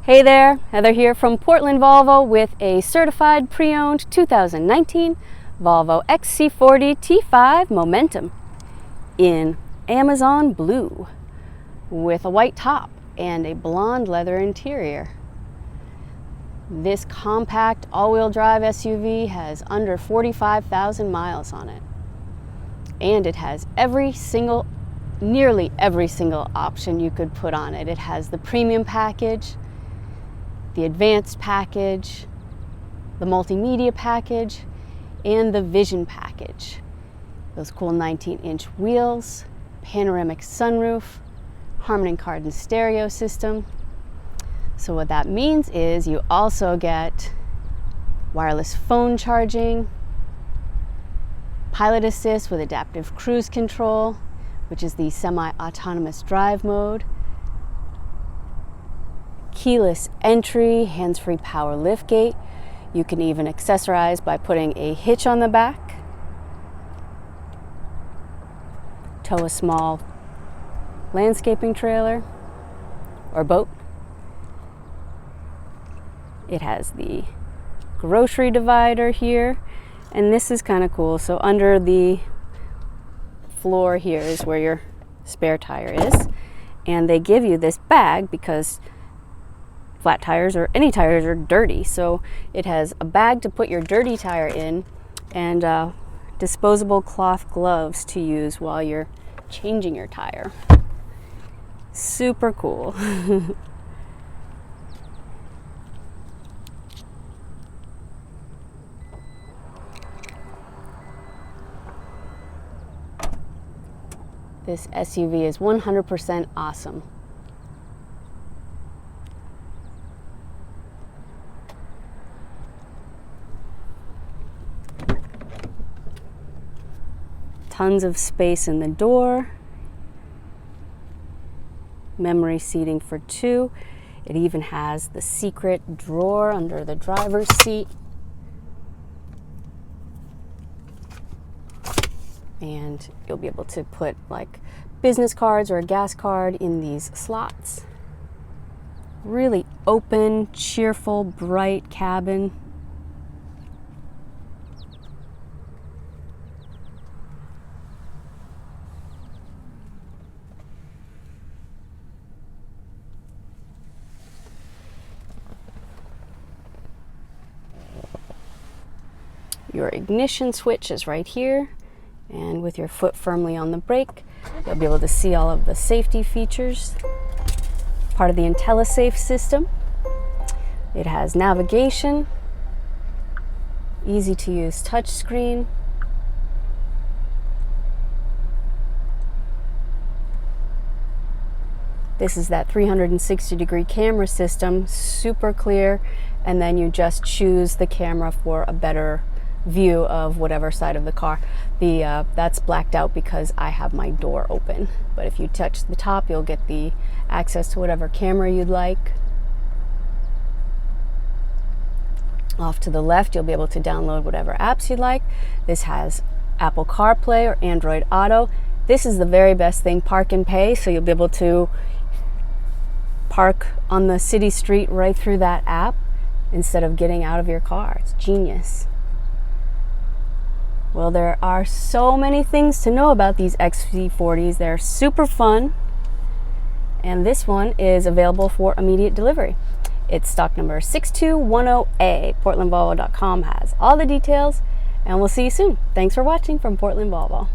Hey there, Heather here from Portland Volvo with a certified pre-owned 2019 Volvo XC40 T5 Momentum in Amazon blue with a white top and a blonde leather interior. This compact all-wheel drive SUV has under 45,000 miles on it, and it has nearly every single option you could put on it. It has the premium package, the advanced package, the multimedia package, and the vision package. Those cool 19-inch wheels, panoramic sunroof, Harmon and Kardon stereo system. So what that means is you also get wireless phone charging, pilot assist with adaptive cruise control, which is the semi-autonomous drive mode, keyless entry, hands-free power liftgate. You can even accessorize by putting a hitch on the back, tow a small landscaping trailer or boat. It has the grocery divider here, and this is kind of cool. So under the floor here is where your spare tire is, and they give you this bag because flat tires or any tires are dirty. So it has a bag to put your dirty tire in and disposable cloth gloves to use while you're changing your tire. Super cool. This SUV is 100% awesome. Tons of space in the door. Memory seating for two. It even has the secret drawer under the driver's seat. And you'll be able to put like business cards or a gas card in these slots. Really open, cheerful, bright cabin. Your ignition switch is right here, and with your foot firmly on the brake, you'll be able to see all of the safety features. Part of the IntelliSafe system. It has navigation, easy to use touchscreen, this is that 360-degree camera system, super clear, and then you just choose the camera for a better view of whatever side of the car. That's blacked out because I have my door open, but if you touch the top, you'll get the access to whatever camera you'd like. Off to the left, you'll be able to download whatever apps you'd like. This has Apple CarPlay or Android Auto. This is the very best thing, park and pay, so you'll be able to park on the city street right through that app instead of getting out of your car. It's genius. Well, there are so many things to know about these XC40s. They're super fun, and this one is available for immediate delivery. It's stock number 6210A. PortlandVolvo.com has all the details, and we'll see you soon. Thanks for watching from Portland Volvo.